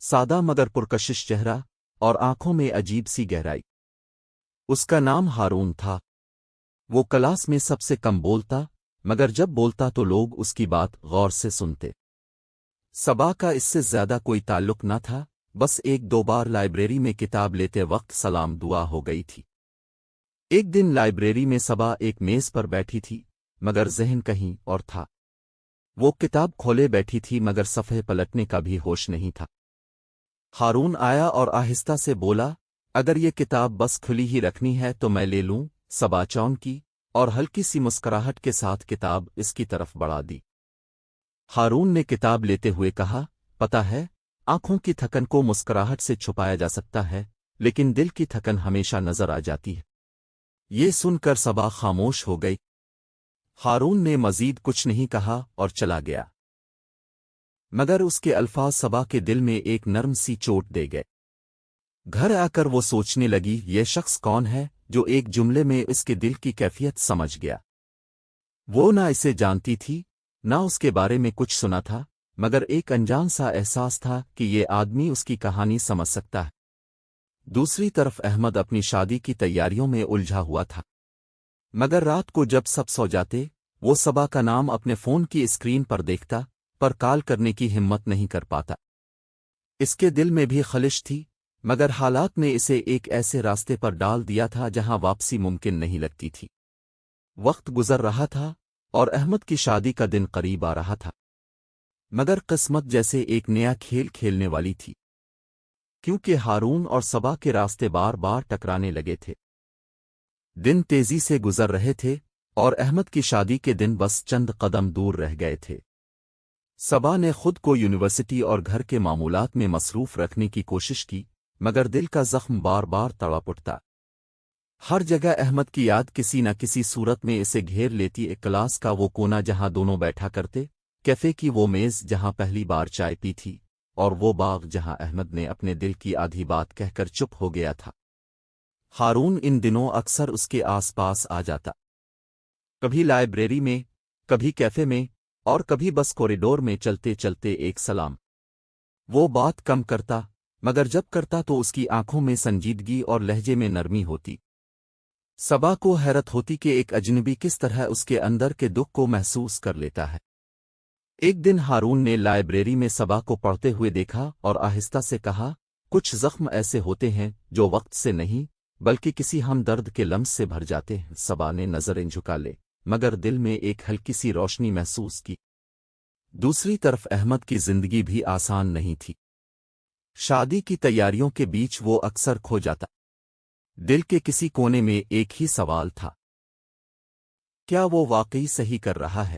سادہ مگر پرکشش چہرہ اور آنکھوں میں عجیب سی گہرائی۔ اس کا نام ہارون تھا۔ وہ کلاس میں سب سے کم بولتا، مگر جب بولتا تو لوگ اس کی بات غور سے سنتے۔ صبا کا اس سے زیادہ کوئی تعلق نہ تھا، بس ایک دو بار لائبریری میں کتاب لیتے وقت سلام دعا ہو گئی تھی۔ ایک دن لائبریری میں صبا ایک میز پر بیٹھی تھی، مگر ذہن کہیں اور تھا۔ وہ کتاب کھولے بیٹھی تھی مگر صفحے پلٹنے کا بھی ہوش نہیں تھا۔ ہارون آیا اور آہستہ سے بولا، اگر یہ کتاب بس کھلی ہی رکھنی ہے تو میں لے لوں۔ صبا چون کی اور ہلکی سی مسکراہٹ کے ساتھ کتاب اس کی طرف بڑھا دی۔ ہارون نے کتاب لیتے ہوئے کہا، پتہ ہے، آنکھوں کی تھکن کو مسکراہٹ سے چھپایا جا سکتا ہے، لیکن دل کی تھکن ہمیشہ نظر آ جاتی ہے۔ یہ سن کر صبا خاموش ہو گئی۔ ہارون نے مزید کچھ نہیں کہا اور چلا گیا، مگر اس کے الفاظ صبا کے دل میں ایک نرم سی چوٹ دے گئے۔ گھر آ کر وہ سوچنے لگی، یہ شخص کون ہے جو ایک جملے میں اس کے دل کی کیفیت سمجھ گیا۔ وہ نہ اسے جانتی تھی، نہ اس کے بارے میں کچھ سنا تھا، مگر ایک انجان سا احساس تھا کہ یہ آدمی اس کی کہانی سمجھ سکتا ہے۔ دوسری طرف احمد اپنی شادی کی تیاریوں میں الجھا ہوا تھا، مگر رات کو جب سب سو جاتے، وہ صبا کا نام اپنے فون کی اسکرین پر دیکھتا، پر کال کرنے کی ہمت نہیں کر پاتا۔ اس کے دل میں بھی خلش تھی، مگر حالات نے اسے ایک ایسے راستے پر ڈال دیا تھا جہاں واپسی ممکن نہیں لگتی تھی۔ وقت گزر رہا تھا اور احمد کی شادی کا دن قریب آ رہا تھا، مگر قسمت جیسے ایک نیا کھیل کھیلنے والی تھی، کیونکہ ہارون اور صبا کے راستے بار بار ٹکرانے لگے تھے۔ دن تیزی سے گزر رہے تھے اور احمد کی شادی کے دن بس چند قدم دور رہ گئے تھے۔ صبا نے خود کو یونیورسٹی اور گھر کے معمولات میں مصروف رکھنے کی کوشش کی، مگر دل کا زخم بار بار تڑپ اٹھتا۔ ہر جگہ احمد کی یاد کسی نہ کسی صورت میں اسے گھیر لیتی، ایک کلاس کا وہ کونا جہاں دونوں بیٹھا کرتے، کیفے کی وہ میز جہاں پہلی بار چائے پی تھی، اور وہ باغ جہاں احمد نے اپنے دل کی آدھی بات کہہ کر چپ ہو گیا تھا۔ ہارون ان دنوں اکثر اس کے آس پاس آ جاتا، کبھی لائبریری میں، کبھی کیفے میں، اور کبھی بس کوریڈور میں چلتے چلتے ایک سلام۔ وہ بات کم کرتا، مگر جب کرتا تو اس کی آنکھوں میں سنجیدگی اور لہجے میں نرمی ہوتی۔ صبا کو حیرت ہوتی کہ ایک اجنبی کس طرح اس کے اندر کے دکھ کو محسوس کر لیتا ہے۔ ایک دن ہارون نے لائبریری میں صبا کو پڑھتے ہوئے دیکھا اور آہستہ سے کہا، کچھ زخم ایسے ہوتے ہیں جو وقت سے نہیں بلکہ کسی ہمدرد کے لمس سے بھر جاتے ہیں۔ صبا نے نظریں جھکا لے، مگر دل میں ایک ہلکی سی روشنی محسوس کی۔ دوسری طرف احمد کی زندگی بھی آسان نہیں تھی۔ شادی کی تیاریوں کے بیچ وہ اکثر کھو جاتا۔ دل کے کسی کونے میں ایک ہی سوال تھا، کیا وہ واقعی صحیح کر رہا ہے؟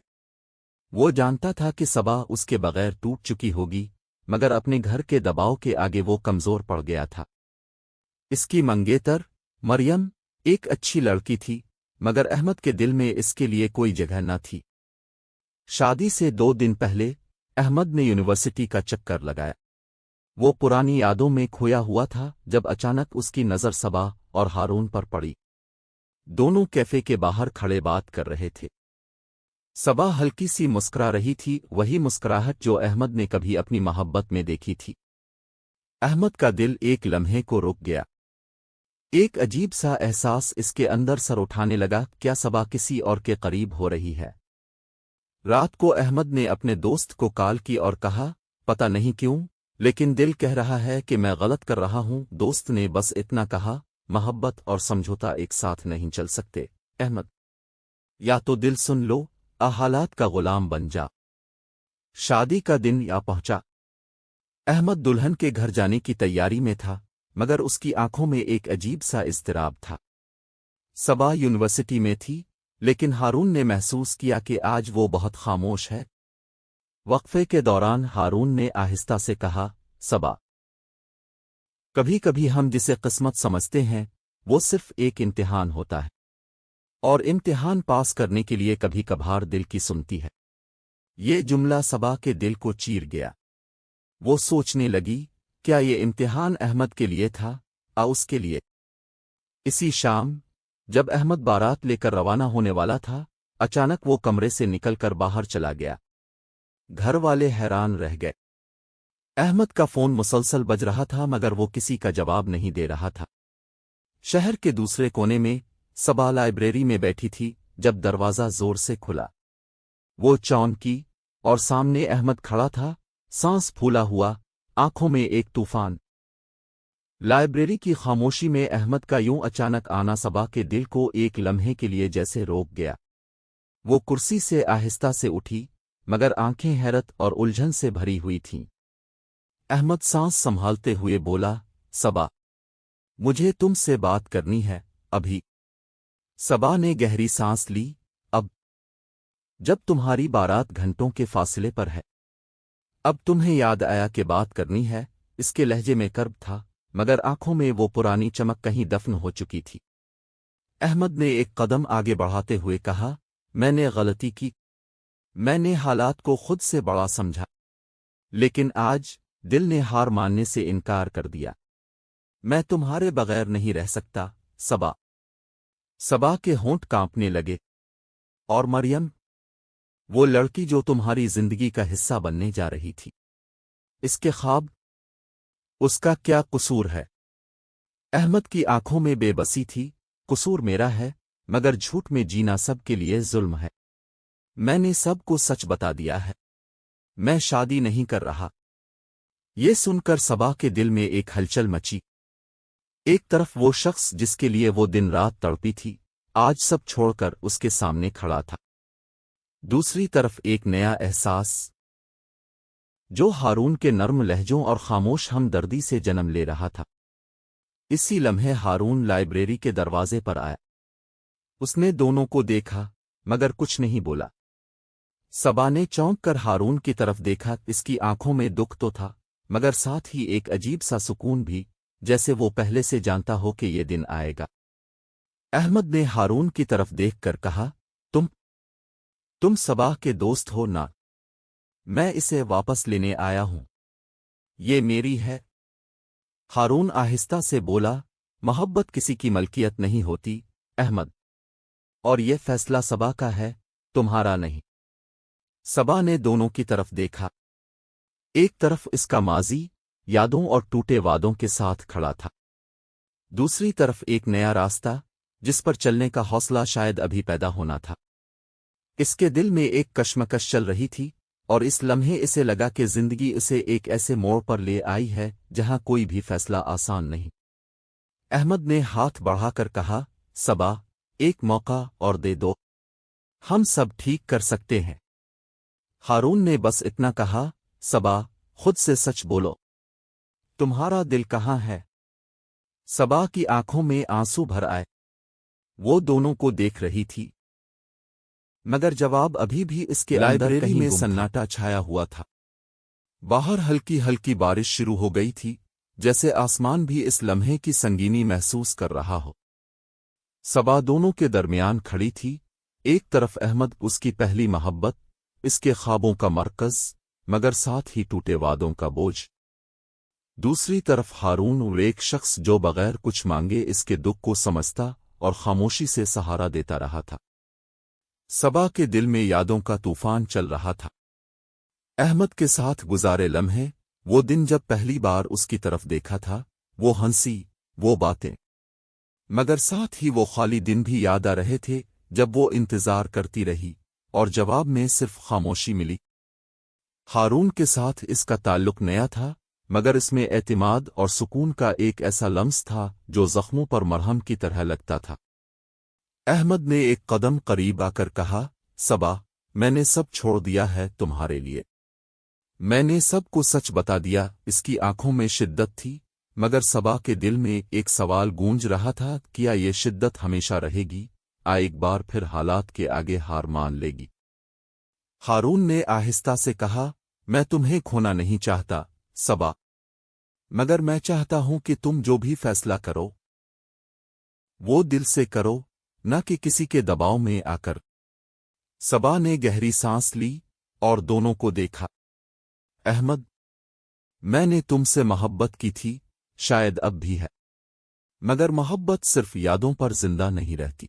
وہ جانتا تھا کہ صبا اس کے بغیر ٹوٹ چکی ہوگی، مگر اپنے گھر کے دباؤ کے آگے وہ کمزور پڑ گیا تھا۔ اس کی منگیتر مریم ایک اچھی لڑکی تھی، مگر احمد کے دل میں اس کے لیے کوئی جگہ نہ تھی۔ شادی سے 2 دن پہلے احمد نے یونیورسٹی کا چکر لگایا۔ وہ پرانی یادوں میں کھویا ہوا تھا جب اچانک اس کی نظر صبا اور ہارون پر پڑی۔ دونوں کیفے کے باہر کھڑے بات کر رہے تھے۔ صبا ہلکی سی مسکرا رہی تھی، وہی مسکراہٹ جو احمد نے کبھی اپنی محبت میں دیکھی تھی۔ احمد کا دل ایک لمحے کو رک گیا۔ ایک عجیب سا احساس اس کے اندر سر اٹھانے لگا، کیا صبا کسی اور کے قریب ہو رہی ہے؟ رات کو احمد نے اپنے دوست کو کال کی اور کہا، پتہ نہیں کیوں، لیکن دل کہہ رہا ہے کہ میں غلط کر رہا ہوں۔ دوست نے بس اتنا کہا، محبت اور سمجھوتا ایک ساتھ نہیں چل سکتے احمد، یا تو دل سن لو، حالات کا غلام بن جا۔ شادی کا دن یا پہنچا۔ احمد دلہن کے گھر جانے کی تیاری میں تھا، مگر اس کی آنکھوں میں ایک عجیب سا اضطراب تھا۔ صبا یونیورسٹی میں تھی، لیکن ہارون نے محسوس کیا کہ آج وہ بہت خاموش ہے۔ وقفے کے دوران ہارون نے آہستہ سے کہا، صبا، کبھی کبھی ہم جسے قسمت سمجھتے ہیں وہ صرف ایک امتحان ہوتا ہے، اور امتحان پاس کرنے کے لیے کبھی کبھار دل کی سنتی ہے۔ یہ جملہ صبا کے دل کو چیر گیا۔ وہ سوچنے لگی، کیا یہ امتحان احمد کے لیے تھا یا اس کے لیے؟ اسی شام جب احمد بارات لے کر روانہ ہونے والا تھا، اچانک وہ کمرے سے نکل کر باہر چلا گیا۔ گھر والے حیران رہ گئے۔ احمد کا فون مسلسل بج رہا تھا مگر وہ کسی کا جواب نہیں دے رہا تھا۔ شہر کے دوسرے کونے میں صبا لائبریری میں بیٹھی تھی جب دروازہ زور سے کھلا۔ وہ چونکی اور سامنے احمد کھڑا تھا، سانس پھولا ہوا، آنکھوں میں ایک طوفان۔ لائبریری کی خاموشی میں احمد کا یوں اچانک آنا صبا کے دل کو ایک لمحے کے لیے جیسے روک گیا۔ وہ کرسی سے آہستہ سے اٹھی مگر آنکھیں حیرت اور الجھن سے بھری ہوئی تھیں۔ احمد سانس سنبھالتے ہوئے بولا، صبا، مجھے تم سے بات کرنی ہے، ابھی۔ صبا نے گہری سانس لی، اب؟ جب تمہاری بارات گھنٹوں کے فاصلے پر ہے، اب تمہیں یاد آیا کہ بات کرنی ہے؟ اس کے لہجے میں کرب تھا مگر آنکھوں میں وہ پرانی چمک کہیں دفن ہو چکی تھی۔ احمد نے ایک قدم آگے بڑھاتے ہوئے کہا، میں نے غلطی کی، میں نے حالات کو خود سے بڑا سمجھا، لیکن آج دل نے ہار ماننے سے انکار کر دیا۔ میں تمہارے بغیر نہیں رہ سکتا، صبا۔ صبا کے ہونٹ کانپنے لگے۔ اور مریم، وہ لڑکی جو تمہاری زندگی کا حصہ بننے جا رہی تھی، اس کے خواب، اس کا کیا قصور ہے؟ احمد کی آنکھوں میں بے بسی تھی، قصور میرا ہے، مگر جھوٹ میں جینا سب کے لیے ظلم ہے۔ میں نے سب کو سچ بتا دیا ہے، میں شادی نہیں کر رہا۔ یہ سن کر صبا کے دل میں ایک ہلچل مچی۔ ایک طرف وہ شخص جس کے لیے وہ دن رات تڑپی تھی، آج سب چھوڑ کر اس کے سامنے کھڑا تھا۔ دوسری طرف ایک نیا احساس جو ہارون کے نرم لہجوں اور خاموش ہمدردی سے جنم لے رہا تھا۔ اسی لمحے ہارون لائبریری کے دروازے پر آیا۔ اس نے دونوں کو دیکھا مگر کچھ نہیں بولا۔ صبا نے چونک کر ہارون کی طرف دیکھا، اس کی آنکھوں میں دکھ تو تھا مگر ساتھ ہی ایک عجیب سا سکون بھی، جیسے وہ پہلے سے جانتا ہو کہ یہ دن آئے گا۔ احمد نے ہارون کی طرف دیکھ کر کہا، تم صبا کے دوست ہو نا؟ میں اسے واپس لینے آیا ہوں، یہ میری ہے۔ ہارون آہستہ سے بولا، محبت کسی کی ملکیت نہیں ہوتی احمد، اور یہ فیصلہ صبا کا ہے، تمہارا نہیں۔ صبا نے دونوں کی طرف دیکھا۔ ایک طرف اس کا ماضی یادوں اور ٹوٹے وعدوں کے ساتھ کھڑا تھا، دوسری طرف ایک نیا راستہ جس پر چلنے کا حوصلہ شاید ابھی پیدا ہونا تھا۔ اس کے دل میں ایک کشمکش چل رہی تھی اور اس لمحے اسے لگا کہ زندگی اسے ایک ایسے موڑ پر لے آئی ہے جہاں کوئی بھی فیصلہ آسان نہیں۔ احمد نے ہاتھ بڑھا کر کہا، صبا، ایک موقع اور دے دو، ہم سب ٹھیک کر سکتے ہیں۔ ہارون نے بس اتنا کہا، صبا، خود سے سچ بولو، تمہارا دل کہاں ہے؟ صبا کی آنکھوں میں آنسو بھر آئے۔ وہ دونوں کو دیکھ رہی تھی مگر جواب ابھی بھی اس کے اندر کہیں میں سناٹا چھایا ہوا تھا۔ باہر ہلکی ہلکی بارش شروع ہو گئی تھی، جیسے آسمان بھی اس لمحے کی سنگینی محسوس کر رہا ہو۔ صبا دونوں کے درمیان کھڑی تھی، ایک طرف احمد، اس کی پہلی محبت، اس کے خوابوں کا مرکز مگر ساتھ ہی ٹوٹے وعدوں کا بوجھ، دوسری طرف ہارون، اور ایک شخص جو بغیر کچھ مانگے اس کے دکھ کو سمجھتا اور خاموشی سے سہارا دیتا رہا تھا۔ صبا کے دل میں یادوں کا طوفان چل رہا تھا۔ احمد کے ساتھ گزارے لمحے، وہ دن جب پہلی بار اس کی طرف دیکھا تھا، وہ ہنسی، وہ باتیں، مگر ساتھ ہی وہ خالی دن بھی یاد آ رہے تھے جب وہ انتظار کرتی رہی اور جواب میں صرف خاموشی ملی۔ ہارون کے ساتھ اس کا تعلق نیا تھا مگر اس میں اعتماد اور سکون کا ایک ایسا لمس تھا جو زخموں پر مرہم کی طرح لگتا تھا۔ احمد نے ایک قدم قریب آ کر کہا، صبا، میں نے سب چھوڑ دیا ہے تمہارے لیے، میں نے سب کو سچ بتا دیا۔ اس کی آنکھوں میں شدت تھی مگر صبا کے دل میں ایک سوال گونج رہا تھا، کیا یہ شدت ہمیشہ رہے گی؟ ایک بار پھر حالات کے آگے ہار مان لے گی؟ ہارون نے آہستہ سے کہا، میں تمہیں کھونا نہیں چاہتا صبا، مگر میں چاہتا ہوں کہ تم جو بھی فیصلہ کرو وہ دل سے کرو، نہ کہ کسی کے دباؤ میں آ کر۔ صبا نے گہری سانس لی اور دونوں کو دیکھا۔ احمد، میں نے تم سے محبت کی تھی، شاید اب بھی ہے، مگر محبت صرف یادوں پر زندہ نہیں رہتی۔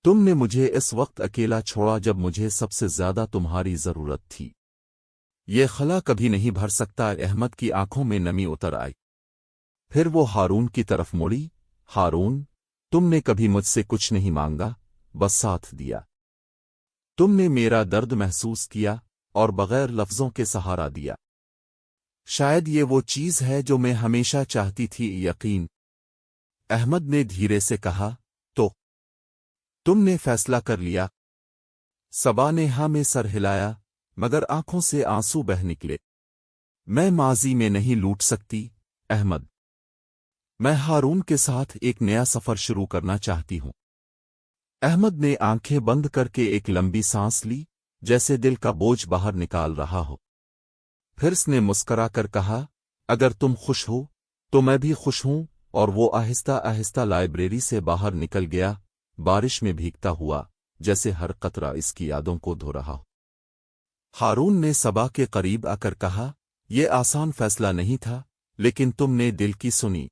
تم نے مجھے اس وقت اکیلا چھوڑا جب مجھے سب سے زیادہ تمہاری ضرورت تھی۔ یہ خلا کبھی نہیں بھر سکتا۔ احمد کی آنکھوں میں نمی اتر آئی۔ پھر وہ ہارون کی طرف مڑی۔ ہارون، تم نے کبھی مجھ سے کچھ نہیں مانگا، بس ساتھ دیا۔ تم نے میرا درد محسوس کیا اور بغیر لفظوں کے سہارا دیا۔ شاید یہ وہ چیز ہے جو میں ہمیشہ چاہتی تھی، یقین۔ احمد نے دھیرے سے کہا، تو تم نے فیصلہ کر لیا؟ صبا نے ہاں میں سر ہلایا، مگر آنکھوں سے آنسو بہہ نکلے۔ میں ماضی میں نہیں لوٹ سکتی احمد۔ میں ہارون کے ساتھ ایک نیا سفر شروع کرنا چاہتی ہوں۔ احمد نے آنکھیں بند کر کے ایک لمبی سانس لی، جیسے دل کا بوجھ باہر نکال رہا ہو۔ پھر اس نے مسکرا کر کہا، اگر تم خوش ہو تو میں بھی خوش ہوں، اور وہ آہستہ آہستہ لائبریری سے باہر نکل گیا، بارش میں بھیگتا ہوا، جیسے ہر قطرہ اس کی یادوں کو دھو رہا ہو۔ ہارون نے صبا کے قریب آ کر کہا، یہ آسان فیصلہ نہیں تھا، لیکن تم نے دل کی سنی۔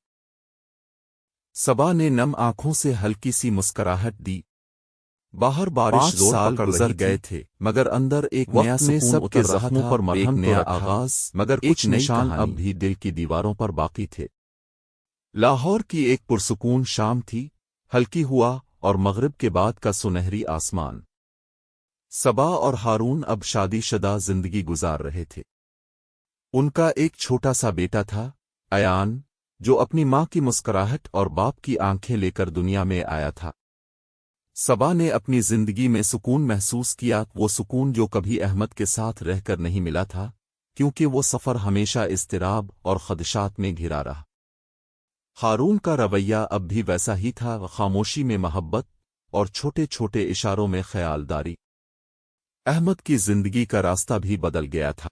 صبا نے نم آنکھوں سے ہلکی سی مسکراہٹ دی۔ باہر بارش 5 سال گزر گئے تھے، مگر اندر ایک نیا نے سکون سب کے اتر رہا زخموں تھا، پر مرہم ایک تو نیا رکھا، آغاز، مگر ایک کچھ نئی نشان کہانی۔ اب بھی دل کی دیواروں پر باقی تھے۔ لاہور کی ایک پرسکون شام تھی، ہلکی ہوا اور مغرب کے بعد کا سنہری آسمان۔ صبا اور ہارون اب شادی شدہ زندگی گزار رہے تھے۔ ان کا ایک چھوٹا سا بیٹا تھا، ایان، جو اپنی ماں کی مسکراہٹ اور باپ کی آنکھیں لے کر دنیا میں آیا تھا۔ صبا نے اپنی زندگی میں سکون محسوس کیا، وہ سکون جو کبھی احمد کے ساتھ رہ کر نہیں ملا تھا، کیونکہ وہ سفر ہمیشہ اضطراب اور خدشات میں گھرا رہا۔ ہارون کا رویہ اب بھی ویسا ہی تھا، خاموشی میں محبت اور چھوٹے چھوٹے اشاروں میں خیالداری۔ احمد کی زندگی کا راستہ بھی بدل گیا تھا۔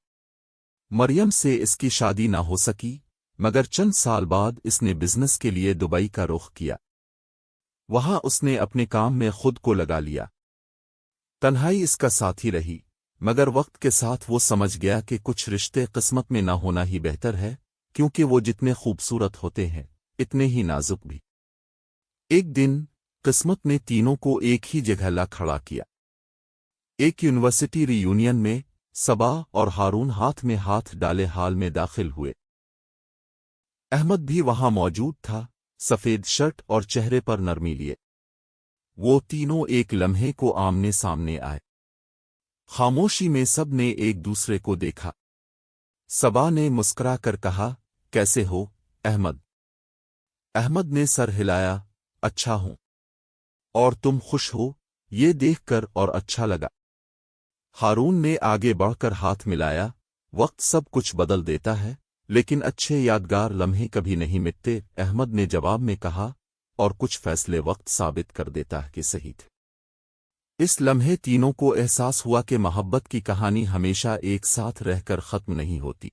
مریم سے اس کی شادی نہ ہو سکی، مگر چند سال بعد اس نے بزنس کے لیے دبئی کا رخ کیا۔ وہاں اس نے اپنے کام میں خود کو لگا لیا۔ تنہائی اس کا ساتھی رہی، مگر وقت کے ساتھ وہ سمجھ گیا کہ کچھ رشتے قسمت میں نہ ہونا ہی بہتر ہے، کیونکہ وہ جتنے خوبصورت ہوتے ہیں اتنے ہی نازک بھی۔ ایک دن قسمت نے تینوں کو ایک ہی جگہ لا کھڑا کیا۔ ایک یونیورسٹی ری یونین میں صبا اور ہارون ہاتھ میں ہاتھ ڈالے حال میں داخل ہوئے۔ احمد بھی وہاں موجود تھا، سفید شرٹ اور چہرے پر نرمی لیے۔ وہ تینوں ایک لمحے کو آمنے سامنے آئے۔ خاموشی میں سب نے ایک دوسرے کو دیکھا۔ صبا نے مسکرا کر کہا، کیسے ہو احمد؟ احمد نے سر ہلایا، اچھا ہوں۔ اور تم خوش ہو؟ یہ دیکھ کر اور اچھا لگا۔ ہارون نے آگے بڑھ کر ہاتھ ملایا، وقت سب کچھ بدل دیتا ہے، لیکن اچھے یادگار لمحے کبھی نہیں مٹتے، احمد نے جواب میں کہا، اور کچھ فیصلے وقت ثابت کر دیتا ہے کہ صحیح تھے۔ اس لمحے تینوں کو احساس ہوا کہ محبت کی کہانی ہمیشہ ایک ساتھ رہ کر ختم نہیں ہوتی۔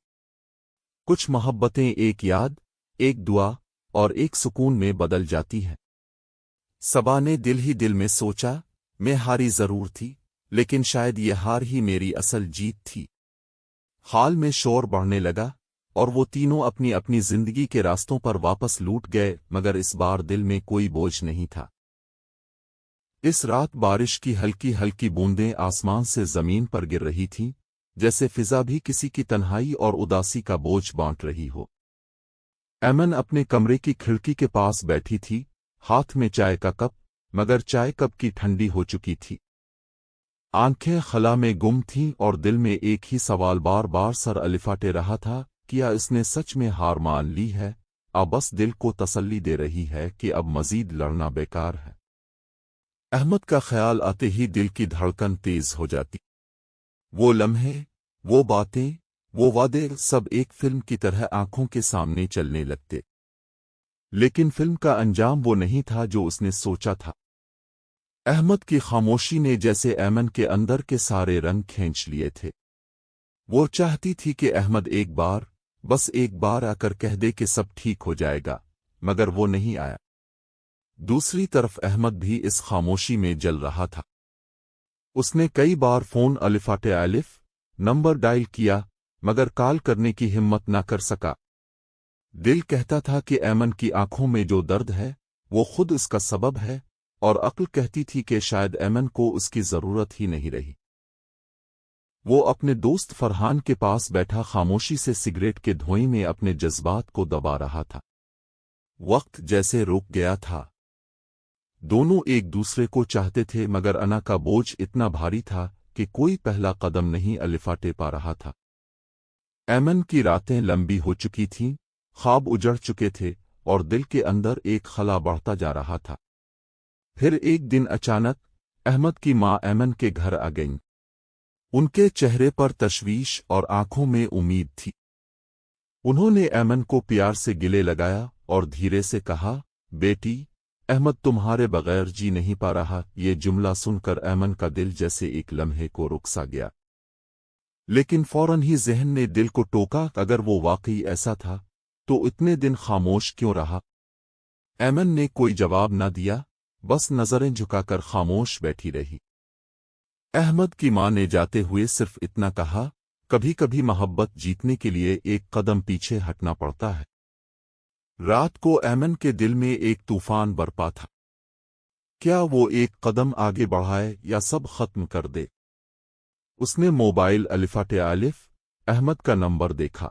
کچھ محبتیں ایک یاد، ایک دعا اور ایک سکون میں بدل جاتی ہیں۔ صبا نے دل ہی دل میں سوچا، میں ہاری ضرور تھی، لیکن شاید یہ ہار ہی میری اصل جیت تھی۔ حال میں شور بڑھنے لگا، اور وہ تینوں اپنی اپنی زندگی کے راستوں پر واپس لوٹ گئے، مگر اس بار دل میں کوئی بوجھ نہیں تھا۔ اس رات بارش کی ہلکی ہلکی بوندیں آسمان سے زمین پر گر رہی تھیں، جیسے فضا بھی کسی کی تنہائی اور اداسی کا بوجھ بانٹ رہی ہو۔ ایمن اپنے کمرے کی کھڑکی کے پاس بیٹھی تھی، ہاتھ میں چائے کا کپ، مگر چائے کپ کی ٹھنڈی ہو چکی تھی۔ آنکھیں خلا میں گم تھیں اور دل میں ایک ہی سوال بار بار سر الفاٹے رہا تھا، کیا اس نے سچ میں ہار مان لی ہے؟ اب بس دل کو تسلی دے رہی ہے کہ اب مزید لڑنا بیکار ہے۔ احمد کا خیال آتے ہی دل کی دھڑکن تیز ہو جاتی۔ وہ لمحے، وہ باتیں، وہ وعدے، سب ایک فلم کی طرح آنکھوں کے سامنے چلنے لگتے۔ لیکن فلم کا انجام وہ نہیں تھا جو اس نے سوچا تھا۔ احمد کی خاموشی نے جیسے ایمن کے اندر کے سارے رنگ کھینچ لیے تھے۔ وہ چاہتی تھی کہ احمد ایک بار، بس ایک بار آ کر کہہ دے کہ سب ٹھیک ہو جائے گا، مگر وہ نہیں آیا۔ دوسری طرف احمد بھی اس خاموشی میں جل رہا تھا۔ اس نے کئی بار فون الف نمبر ڈائل کیا، مگر کال کرنے کی ہمت نہ کر سکا۔ دل کہتا تھا کہ ایمن کی آنکھوں میں جو درد ہے وہ خود اس کا سبب ہے، اور عقل کہتی تھی کہ شاید ایمن کو اس کی ضرورت ہی نہیں رہی۔ وہ اپنے دوست فرحان کے پاس بیٹھا خاموشی سے سگریٹ کے دھوئیں میں اپنے جذبات کو دبا رہا تھا۔ وقت جیسے رک گیا تھا۔ دونوں ایک دوسرے کو چاہتے تھے مگر انا کا بوجھ اتنا بھاری تھا کہ کوئی پہلا قدم نہیں الفاٹے پا رہا تھا۔ ایمن کی راتیں لمبی ہو چکی تھیں، خواب اجڑ چکے تھے اور دل کے اندر ایک خلا بڑھتا جا رہا تھا۔ پھر ایک دن اچانک احمد کی ماں ایمن کے گھر آ گئیں۔ ان کے چہرے پر تشویش اور آنکھوں میں امید تھی۔ انہوں نے ایمن کو پیار سے گلے لگایا اور دھیرے سے کہا، بیٹی، احمد تمہارے بغیر جی نہیں پا رہا۔ یہ جملہ سن کر ایمن کا دل جیسے ایک لمحے کو رک سا گیا، لیکن فوراً ہی ذہن نے دل کو ٹوکا، اگر وہ واقعی ایسا تھا تو اتنے دن خاموش کیوں رہا؟ ایمن نے کوئی جواب نہ دیا، بس نظریں جھکا کر خاموش بیٹھی رہی۔ احمد کی ماں نے جاتے ہوئے صرف اتنا کہا، کبھی کبھی محبت جیتنے کے لیے ایک قدم پیچھے ہٹنا پڑتا ہے۔ رات کو ایمن کے دل میں ایک طوفان برپا تھا۔ کیا وہ ایک قدم آگے بڑھائے یا سب ختم کر دے؟ اس نے موبائل الف احمد کا نمبر دیکھا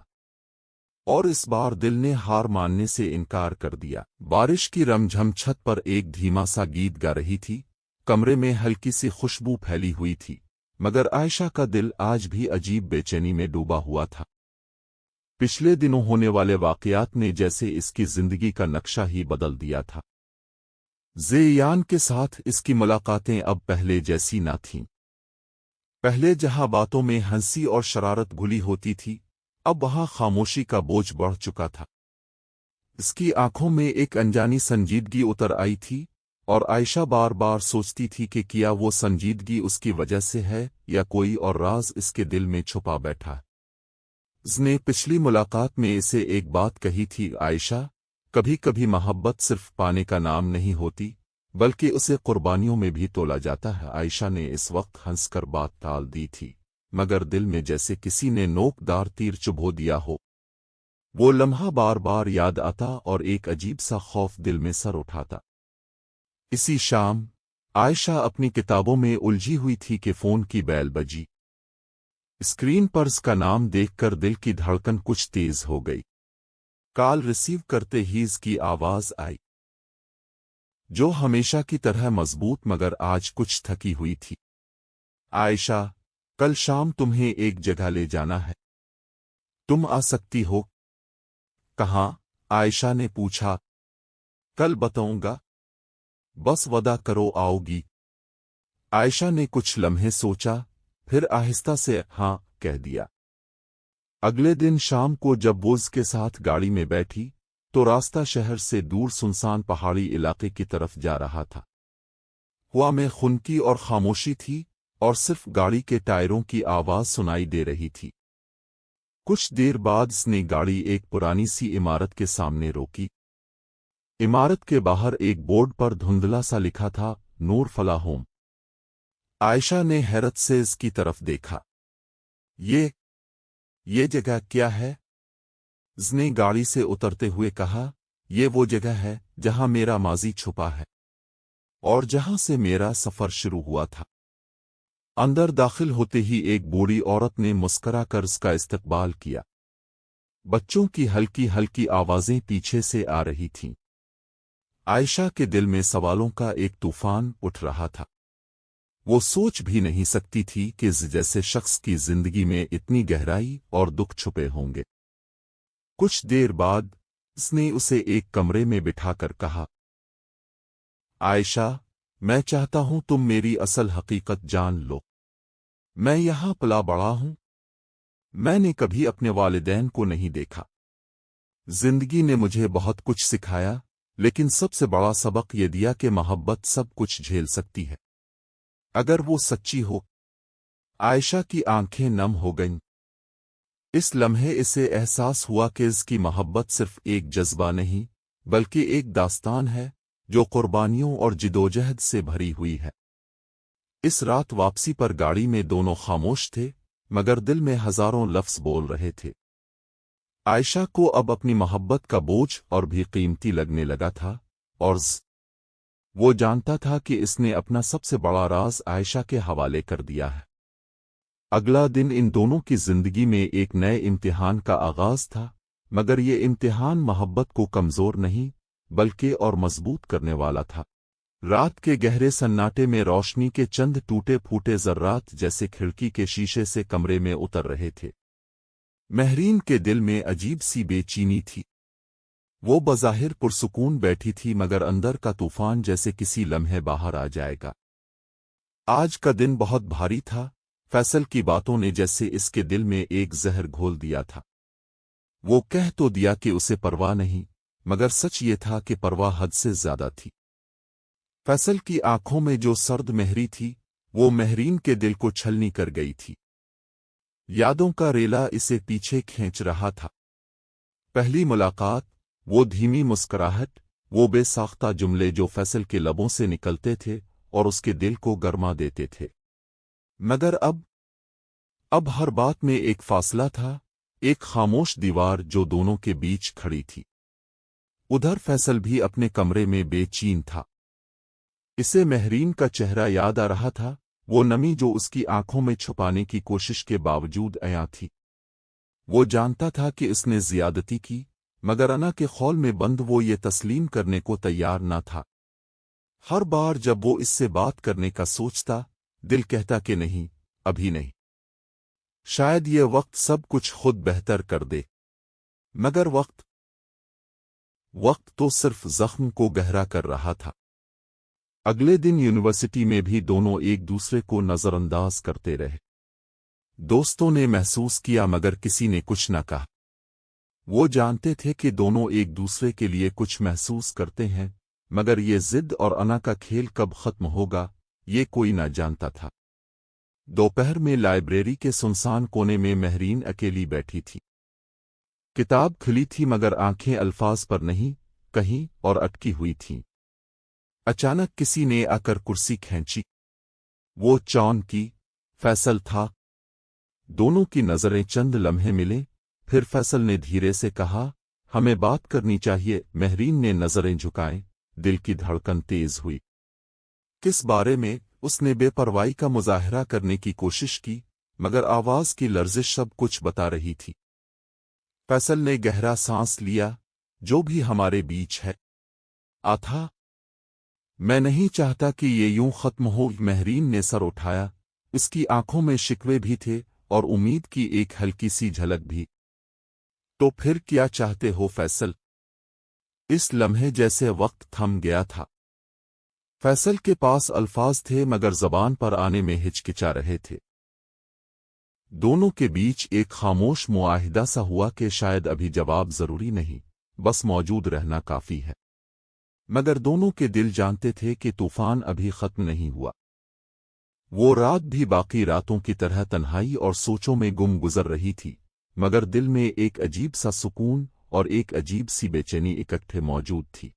اور اس بار دل نے ہار ماننے سے انکار کر دیا۔ بارش کی رمجھم چھت پر ایک دھیما سا گیت گا رہی تھی، کمرے میں ہلکی سی خوشبو پھیلی ہوئی تھی، مگر عائشہ کا دل آج بھی عجیب بے چینی میں ڈوبا ہوا تھا۔ پچھلے دنوں ہونے والے واقعات نے جیسے اس کی زندگی کا نقشہ ہی بدل دیا تھا۔ زیان کے ساتھ اس کی ملاقاتیں اب پہلے جیسی نہ تھیں۔ پہلے جہاں باتوں میں ہنسی اور شرارت گھلی ہوتی تھی، اب وہاں خاموشی کا بوجھ بڑھ چکا تھا۔ اس کی آنکھوں میں ایک انجانی سنجیدگی اتر آئی تھی، اور عائشہ بار بار سوچتی تھی کہ کیا وہ سنجیدگی اس کی وجہ سے ہے یا کوئی اور راز اس کے دل میں چھپا بیٹھا ہے۔ اس نے پچھلی ملاقات میں اسے ایک بات کہی تھی، عائشہ، کبھی کبھی محبت صرف پانے کا نام نہیں ہوتی بلکہ اسے قربانیوں میں بھی تولا جاتا ہے۔ عائشہ نے اس وقت ہنس کر بات ٹال دی تھی، مگر دل میں جیسے کسی نے نوک دار تیر چبھو دیا ہو۔ وہ لمحہ بار بار یاد آتا اور ایک عجیب سا خوف دل میں سر اٹھاتا۔ اسی شام عائشہ اپنی کتابوں میں الجھی ہوئی تھی کہ فون کی بیل بجی۔ اسکرین پر اس کا نام دیکھ کر دل کی دھڑکن کچھ تیز ہو گئی۔ کال ریسیو کرتے ہی اس کی آواز آئی، جو ہمیشہ کی طرح مضبوط مگر آج کچھ تھکی ہوئی تھی۔ عائشہ، کل شام تمہیں ایک جگہ لے جانا ہے، تم آ سکتی ہو؟ کہاں؟ عائشہ نے پوچھا۔ کل بتاؤں گا، بس وعدہ کرو آؤ گی۔ عائشہ نے کچھ لمحے سوچا، پھر آہستہ سے ہاں کہہ دیا۔ اگلے دن شام کو جب وہ اس کے ساتھ گاڑی میں بیٹھی تو راستہ شہر سے دور سنسان پہاڑی علاقے کی طرف جا رہا تھا۔ ہوا میں خنکی اور خاموشی تھی اور صرف گاڑی کے ٹائروں کی آواز سنائی دے رہی تھی۔ کچھ دیر بعد اس نے گاڑی ایک پرانی سی عمارت کے سامنے روکی۔ عمارت کے باہر ایک بورڈ پر دھندلا سا لکھا تھا، نور فلاح ہوم۔ عائشہ نے حیرت سے اس کی طرف دیکھا۔ یہ جگہ کیا ہے؟ اس نے گاڑی سے اترتے ہوئے کہا، یہ وہ جگہ ہے جہاں میرا ماضی چھپا ہے اور جہاں سے میرا سفر شروع ہوا تھا۔ اندر داخل ہوتے ہی ایک بوڑھی عورت نے مسکرا کر اس کا استقبال کیا۔ بچوں کی ہلکی ہلکی آوازیں پیچھے سے آ رہی تھیں۔ عائشہ کے دل میں سوالوں کا ایک طوفان اٹھ رہا تھا۔ وہ سوچ بھی نہیں سکتی تھی کہ اس جیسے شخص کی زندگی میں اتنی گہرائی اور دکھ چھپے ہوں گے۔ کچھ دیر بعد اس نے اسے ایک کمرے میں بٹھا کر کہا، عائشہ، میں چاہتا ہوں تم میری اصل حقیقت جان لو۔ میں یہاں پلا بڑا ہوں۔ میں نے کبھی اپنے والدین کو نہیں دیکھا۔ زندگی نے مجھے بہت کچھ سکھایا، لیکن سب سے بڑا سبق یہ دیا کہ محبت سب کچھ جھیل سکتی ہے اگر وہ سچی ہو۔ عائشہ کی آنکھیں نم ہو گئیں۔ اس لمحے اسے احساس ہوا کہ اس کی محبت صرف ایک جذبہ نہیں بلکہ ایک داستان ہے جو قربانیوں اور جدوجہد سے بھری ہوئی ہے۔ اس رات واپسی پر گاڑی میں دونوں خاموش تھے، مگر دل میں ہزاروں لفظ بول رہے تھے۔ عائشہ کو اب اپنی محبت کا بوجھ اور بھی قیمتی لگنے لگا تھا، اور وہ جانتا تھا کہ اس نے اپنا سب سے بڑا راز عائشہ کے حوالے کر دیا ہے۔ اگلا دن ان دونوں کی زندگی میں ایک نئے امتحان کا آغاز تھا، مگر یہ امتحان محبت کو کمزور نہیں بلکہ اور مضبوط کرنے والا تھا۔ رات کے گہرے سناٹے میں روشنی کے چند ٹوٹے پھوٹے ذرات جیسے کھڑکی کے شیشے سے کمرے میں اتر رہے تھے۔ مہرین کے دل میں عجیب سی بے چینی تھی۔ وہ بظاہر پرسکون بیٹھی تھی مگر اندر کا طوفان جیسے کسی لمحے باہر آ جائے گا۔ آج کا دن بہت بھاری تھا۔ فیصل کی باتوں نے جیسے اس کے دل میں ایک زہر گھول دیا تھا۔ وہ کہہ تو دیا کہ اسے پرواہ نہیں، مگر سچ یہ تھا کہ پرواہ حد سے زیادہ تھی۔ فیصل کی آنکھوں میں جو سرد مہری تھی وہ مہرین کے دل کو چھلنی کر گئی تھی۔ یادوں کا ریلا اسے پیچھے کھینچ رہا تھا۔ پہلی ملاقات، وہ دھیمی مسکراہٹ، وہ بے ساختہ جملے جو فیصل کے لبوں سے نکلتے تھے اور اس کے دل کو گرما دیتے تھے۔ مگر اب ہر بات میں ایک فاصلہ تھا، ایک خاموش دیوار جو دونوں کے بیچ کھڑی تھی۔ ادھر فیصل بھی اپنے کمرے میں بے چین تھا۔ اسے مہرین کا چہرہ یاد آ رہا تھا، وہ نمی جو اس کی آنکھوں میں چھپانے کی کوشش کے باوجود عیاں تھی۔ وہ جانتا تھا کہ اس نے زیادتی کی، مگر انا کے خول میں بند وہ یہ تسلیم کرنے کو تیار نہ تھا۔ ہر بار جب وہ اس سے بات کرنے کا سوچتا، دل کہتا کہ نہیں، ابھی نہیں۔ شاید یہ وقت سب کچھ خود بہتر کر دے۔ مگر وقت تو صرف زخم کو گہرا کر رہا تھا۔ اگلے دن یونیورسٹی میں بھی دونوں ایک دوسرے کو نظر انداز کرتے رہے۔ دوستوں نے محسوس کیا مگر کسی نے کچھ نہ کہا۔ وہ جانتے تھے کہ دونوں ایک دوسرے کے لیے کچھ محسوس کرتے ہیں، مگر یہ ضد اور انا کا کھیل کب ختم ہوگا یہ کوئی نہ جانتا تھا۔ دوپہر میں لائبریری کے سنسان کونے میں مہرین اکیلی بیٹھی تھی۔ کتاب کھلی تھی مگر آنکھیں الفاظ پر نہیں، کہیں اور اٹکی ہوئی تھیں۔ اچانک کسی نے آ کر کرسی کھینچی۔ وہ چونکی، فیصل تھا۔ دونوں کی نظریں چند لمحے ملیں، پھر فیصل نے دھیرے سے کہا، ہمیں بات کرنی چاہیے۔ مہرین نے نظریں جھکائیں، دل کی دھڑکن تیز ہوئی۔ کس بارے میں؟ اس نے بے پرواہی کا مظاہرہ کرنے کی کوشش کی، مگر آواز کی لرزش سب کچھ بتا رہی تھی۔ فیصل نے گہرا سانس لیا، جو بھی ہمارے بیچ ہے آتھا، میں نہیں چاہتا کہ یہ یوں ختم ہو۔ مہرین نے سر اٹھایا، اس کی آنکھوں میں شکوے بھی تھے اور امید کی ایک ہلکی سی جھلک بھی۔ تو پھر کیا چاہتے ہو فیصل؟ اس لمحے جیسے وقت تھم گیا تھا۔ فیصل کے پاس الفاظ تھے مگر زبان پر آنے میں ہچکچا رہے تھے۔ دونوں کے بیچ ایک خاموش معاہدہ سا ہوا کہ شاید ابھی جواب ضروری نہیں، بس موجود رہنا کافی ہے۔ مگر دونوں کے دل جانتے تھے کہ طوفان ابھی ختم نہیں ہوا۔ وہ رات بھی باقی راتوں کی طرح تنہائی اور سوچوں میں گم گزر رہی تھی، مگر دل میں ایک عجیب سا سکون اور ایک عجیب سی بے چینی اکٹھے موجود تھی۔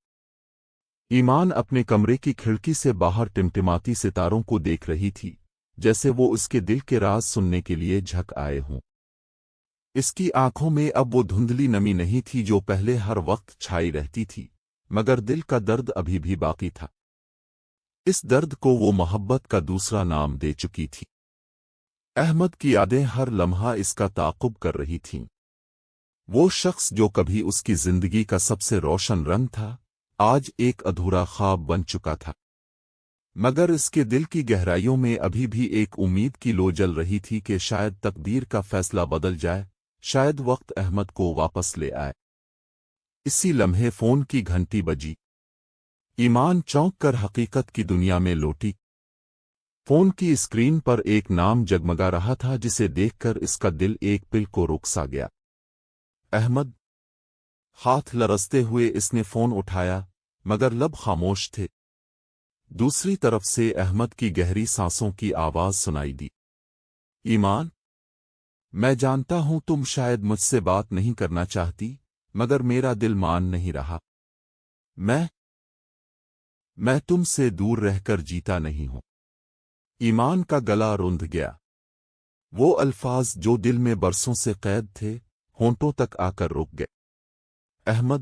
ایمان اپنے کمرے کی کھڑکی سے باہر ٹمٹماتی ستاروں کو دیکھ رہی تھی، جیسے وہ اس کے دل کے راز سننے کے لیے جھک آئے ہوں۔ اس کی آنکھوں میں اب وہ دھندلی نمی نہیں تھی جو پہلے ہر وقت چھائی رہتی تھی، مگر دل کا درد ابھی بھی باقی تھا۔ اس درد کو وہ محبت کا دوسرا نام دے چکی تھی۔ احمد کی یادیں ہر لمحہ اس کا تعاقب کر رہی تھیں۔ وہ شخص جو کبھی اس کی زندگی کا سب سے روشن رنگ تھا، آج ایک ادھورا خواب بن چکا تھا۔ مگر اس کے دل کی گہرائیوں میں ابھی بھی ایک امید کی لو جل رہی تھی کہ شاید تقدیر کا فیصلہ بدل جائے، شاید وقت احمد کو واپس لے آئے۔ اسی لمحے فون کی گھنٹی بجی۔ ایمان چونک کر حقیقت کی دنیا میں لوٹی۔ فون کی اسکرین پر ایک نام جگمگا رہا تھا جسے دیکھ کر اس کا دل ایک پل کو رک سا گیا۔ احمد۔ ہاتھ لرزتے ہوئے اس نے فون اٹھایا، مگر لب خاموش تھے۔ دوسری طرف سے احمد کی گہری سانسوں کی آواز سنائی دی۔ ایمان، میں جانتا ہوں تم شاید مجھ سے بات نہیں کرنا چاہتی، مگر میرا دل مان نہیں رہا۔ میں تم سے دور رہ کر جیتا نہیں ہوں۔ ایمان کا گلا روندھ گیا۔ وہ الفاظ جو دل میں برسوں سے قید تھے، ہونٹوں تک آ کر رک گئے۔ احمد،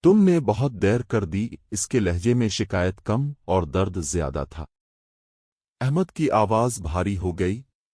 تم نے بہت دیر کر دی۔ اس کے لہجے میں شکایت کم اور درد زیادہ تھا۔ احمد کی آواز بھاری ہو گئی،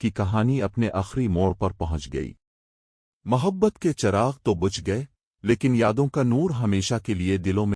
کی کہانی اپنے آخری موڑ پر پہنچ گئی۔ محبت کے چراغ تو بجھ گئے، لیکن یادوں کا نور ہمیشہ کے لیے دلوں میں